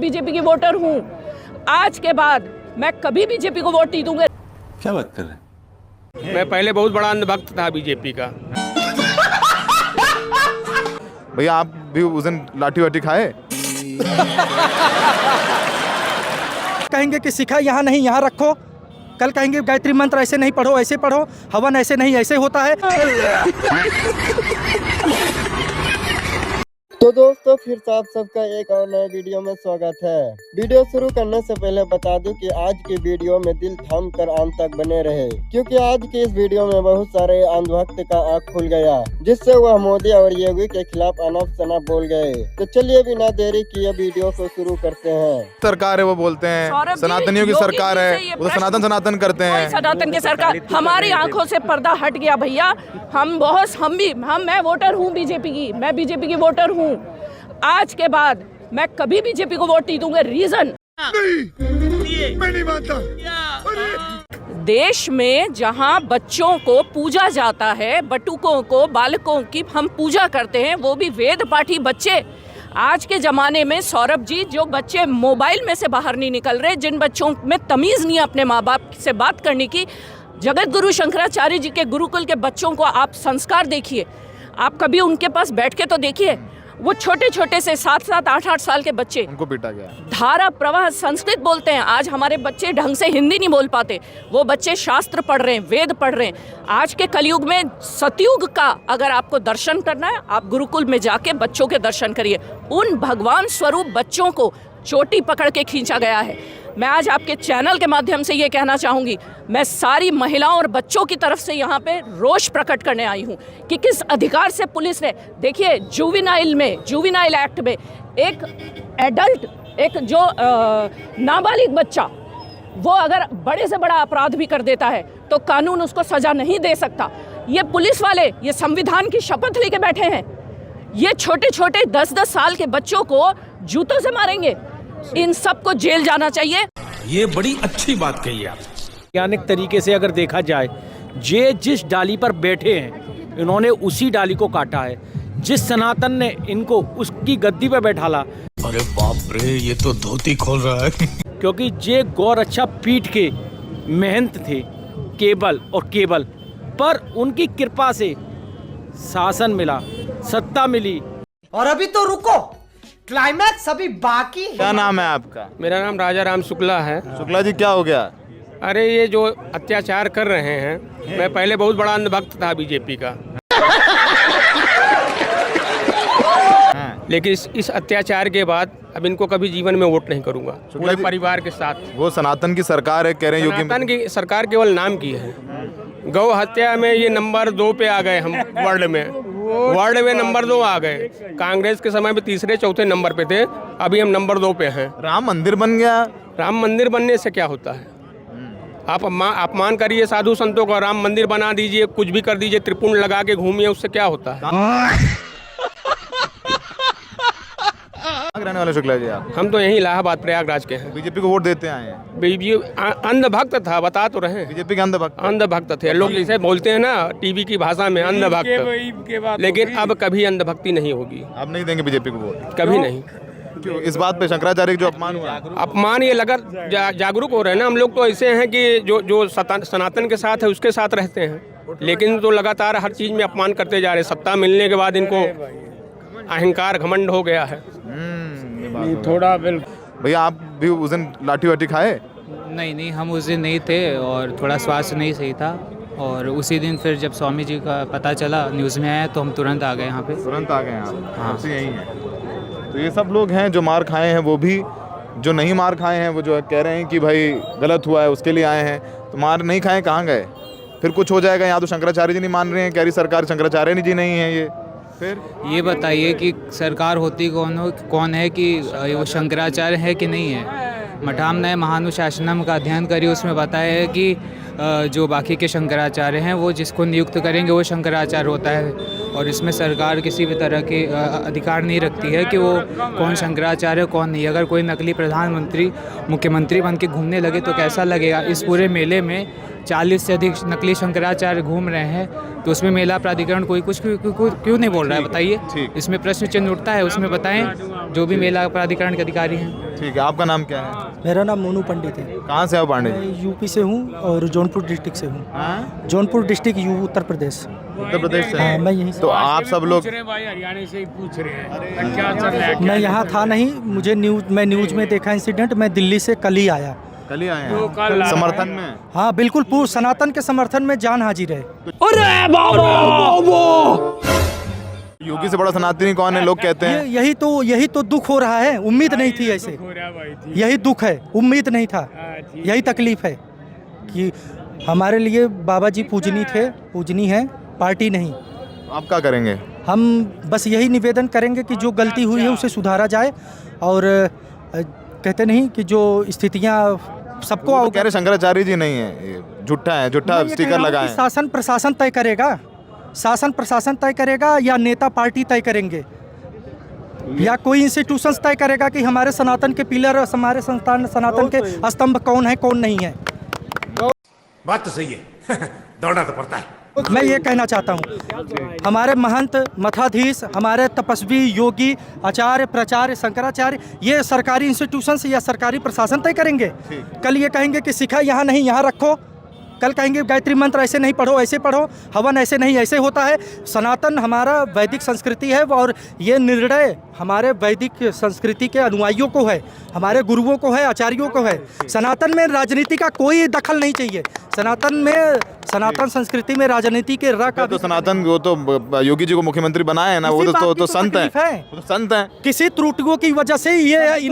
BJP की voter हूँ। आज के बाद मैं कभी बीजेपी को वोट नहीं दूंगा। क्या बात कर रहे हैं? मैं पहले बहुत बड़ा अंधभक्त था बीजेपी का। भैया आप भी उस दिन लाठी वाठी खाए? कहेंगे कि सिखा यहाँ नहीं यहाँ रखो, कल कहेंगे गायत्री मंत्र ऐसे नहीं पढ़ो ऐसे पढ़ो, हवन ऐसे नहीं ऐसे होता है। तो दोस्तों फिर से आप सबका एक और नए वीडियो में स्वागत है। वीडियो शुरू करने से पहले बता दूं कि आज की वीडियो में दिल थाम कर अंत तक बने रहे, क्योंकि आज की इस वीडियो में बहुत सारे अंधभक्त का आँख खुल गया, जिससे वह मोदी और योगी के खिलाफ अनफ शनफ बोल गए। तो चलिए बिना देरी किए वीडियो को शुरू करते हैं। सरकार है वो बोलते हैं, सनातनियों की सरकार है, वो तो सनातन करते हैं। सनातन की सरकार, हमारी आंखों से पर्दा हट गया भैया। मैं वोटर हूँ बीजेपी की, मैं बीजेपी की वोटर हूँ। आज के बाद मैं कभी बीजेपी को वोट नहीं दूंगा। रीजन मैं नहीं मानता। देश में जहां बच्चों को पूजा जाता है, बटुकों को, बालकों की हम पूजा करते हैं, वो भी वेद पाठी बच्चे। आज के ज़माने में सौरभ जी, जो बच्चे मोबाइल में से बाहर नहीं निकल रहे, जिन बच्चों में तमीज़ नहीं है अपने माँ बाप से बात करने की, जगत गुरु शंकराचार्य जी के गुरुकुल के बच्चों को आप संस्कार देखिए। आप कभी उनके पास बैठ के तो देखिए। वो छोटे छोटे से 7-7, 8-8 साल के बच्चे, उनको पीटा गया। धारा प्रवाह संस्कृत बोलते हैं। आज हमारे बच्चे ढंग से हिंदी नहीं बोल पाते, वो बच्चे शास्त्र पढ़ रहे हैं, वेद पढ़ रहे हैं। आज के कलयुग में, सतयुग का अगर आपको दर्शन करना है, आप गुरुकुल में जाके बच्चों के दर्शन करिए। उन भगवान स्वरूप बच्चों को चोटी पकड़ के खींचा गया है। मैं आज आपके चैनल के माध्यम से ये कहना चाहूँगी, मैं सारी महिलाओं और बच्चों की तरफ से यहाँ पे रोष प्रकट करने आई हूँ कि किस अधिकार से पुलिस ने, देखिए जुवेनाइल एक्ट में एक एडल्ट, एक जो नाबालिग बच्चा, वो अगर बड़े से बड़ा अपराध भी कर देता है तो कानून उसको सजा नहीं दे सकता। ये पुलिस वाले ये संविधान की शपथ लेके बैठे हैं। ये छोटे छोटे 10-10 साल के बच्चों को जूतों से मारेंगे। इन सबको जेल जाना चाहिए। ये बड़ी अच्छी बात कही आप। वैज्ञानिक तरीके से अगर देखा जाए, ये जिस डाली पर बैठे हैं इन्होंने उसी डाली को काटा है। जिस सनातन ने इनको उसकी गद्दी पर बैठाला, अरे बाप रे, ये तो धोती खोल रहा है। क्योंकि ये गौरक्षा पीठ के महंत थे केवल और केवल, पर उनकी कृपा से शासन मिला, सत्ता मिली। और अभी तो रुको, क्लाइमैक्स अभी बाकी है। क्या नाम है आपका? मेरा नाम राजा राम शुक्ला है। शुक्ला जी क्या हो गया? अरे ये जो अत्याचार कर रहे हैं, मैं पहले बहुत बड़ा अंधभक्त था बीजेपी का, लेकिन इस अत्याचार के बाद अब इनको कभी जीवन में वोट नहीं करूंगा, पूरे परिवार के साथ। वो सनातन की सरकार है, कह रहे हैं सनातन की सरकार केवल नाम की है। गौ हत्या में ये नंबर 2 पे आ गए हम वर्ल्ड में नंबर 2 आ गए। कांग्रेस के समय में 3-4 नंबर पे थे, अभी हम नंबर 2 पे हैं। राम मंदिर बन गया। राम मंदिर बनने से क्या होता है? आप अपमान करिए साधु संतों का, राम मंदिर बना दीजिए, कुछ भी कर दीजिए, त्रिपुंड लगा के घूमिए, उससे क्या होता है? रहने वाले शुक्ला जी आप? हम तो यहीं इलाहाबाद प्रयागराज के हैं। बीजेपी को वोट देते आए हैं? बीजेपी अंधभक्त था, बता तो रहे हैं। बीजेपी के अंधभक्त थे लोग, जैसे बोलते हैं ना टीवी की भाषा में, अंधभक्त। लेकिन अब कभी अंधभक्ति नहीं होगी। आप नहीं देंगे बीजेपी को वोट? कभी नहीं। क्यों? इस बात पे शंकराचार्य जो अपमान हुआ, अपमान ये लगा, जागरूक हो रहे हैं ना। हम लोग तो ऐसे हैं कि जो सनातन के साथ है उसके साथ रहते हैं, लेकिन तो लगातार हर चीज में अपमान करते जा रहे हैं। सत्ता मिलने के बाद इनको अहंकार घमंड हो गया है। थोड़ा भैया आप भी उस दिन लाठी वाठी खाए? नहीं, हम उस दिन नहीं थे और थोड़ा स्वास्थ्य नहीं सही था। और उसी दिन फिर जब स्वामी जी का पता चला, न्यूज़ में आया, तो हम तुरंत आ गए यहाँ पे। तुरंत आ गए आप? हाँ, यही है। तो ये सब लोग हैं जो मार खाए हैं, वो भी जो नहीं मार खाए हैं वो जो कह रहे हैं कि भाई गलत हुआ है उसके लिए आए हैं। तो मार नहीं खाए कहाँ गए? फिर कुछ हो जाएगा। यहाँ तो शंकराचार्य जी नहीं मान रहे हैं, कह रही सरकार शंकराचार्य जी नहीं है। ये फिर ये बताइए कि सरकार होती कौन है कि वो शंकराचार्य है कि नहीं है? मठामनय महानुशासनम का अध्ययन करिए, उसमें बताया है कि जो बाकी के शंकराचार्य हैं वो जिसको नियुक्त करेंगे वो शंकराचार्य होता है। और इसमें सरकार किसी भी तरह के अधिकार नहीं रखती है कि वो कौन शंकराचार्य कौन नहीं। अगर कोई नकली प्रधानमंत्री मुख्यमंत्री बन के घूमने लगे तो कैसा लगेगा? इस पूरे मेले में 40 से अधिक नकली शंकराचार्य घूम रहे हैं, तो उसमें मेला प्राधिकरण कोई कुछ क्यों नहीं बोल रहा है, बताइए। इसमें प्रश्न चिन्ह उठता है, उसमें बताएं जो भी मेला प्राधिकरण के अधिकारी हैं। ठीक है, आपका नाम क्या है? मेरा नाम मोनू पंडित है। कहाँ से हो पांडे जी? मैं यूपी से हूँ और जौनपुर डिस्ट्रिक्ट से हूँ। हाँ? जौनपुर डिस्ट्रिक्ट उत्तर प्रदेश। उत्तर प्रदेश से? हाँ, मैं यहीं से। तो आप सब लोग हरियाणा से ही पूछ रहे हैं क्या चल रहा है। मैं यहाँ था नहीं, मुझे मैं न्यूज़ में देखा इंसिडेंट। मैं दिल्ली से कल ही आया। कल ही आए हैं समर्थन में? हाँ बिल्कुल, पूर्ण सनातन के समर्थन में जान हाजिर है। योगी से बड़ा सनातनी कौन है, लोग कहते हैं। यही तो दुख हो रहा है। उम्मीद नहीं थी ऐसे, यही दुख है, उम्मीद नहीं था, यही तकलीफ है कि हमारे लिए बाबा जी पूजनीय थे, पूजनीय है, पार्टी नहीं। आप क्या करेंगे? हम बस यही निवेदन करेंगे कि जो गलती हुई है उसे सुधारा जाए, और कहते नहीं कि जो स्थितियाँ सबको वो तो कह रहे शंकराचार्य जी नहीं है, ये झूठा है, झूठा स्टिकर लगाए। शासन प्रशासन तय करेगा, शासन प्रशासन तय करेगा, या नेता पार्टी तय करेंगे, या कोई इंस्टीट्यूशंस तय करेगा कि हमारे सनातन के पिलर, हमारे सनातन के स्तंभ कौन है कौन नहीं है। बात तो सही है दौड़ना तो पड़ता है। मैं ये कहना चाहता हूँ, हमारे महंत, मठाधीश, हमारे तपस्वी, योगी, आचार्य, प्राचार्य, शंकराचार्य, ये सरकारी इंस्टीट्यूशंस या सरकारी प्रशासन तय करेंगे। कल ये कहेंगे कि शिखा यहाँ नहीं यहाँ रखो, कल कहेंगे गायत्री मंत्र ऐसे नहीं पढ़ो, ऐसे पढ़ो, हवन ऐसे नहीं ऐसे होता है। सनातन हमारा वैदिक संस्कृति है, और ये निर्णय हमारे वैदिक संस्कृति के अनुयायियों को है, हमारे गुरुओं को है, आचार्यों को है। सनातन में राजनीति का कोई दखल नहीं चाहिए। सनातन संस्कृति में राजनीति के रख। तो सनातन, वो तो योगी जी को मुख्यमंत्री बनाए है ना, वो तो संत है, वो तो संत है। किसी त्रुटियों की वजह से ये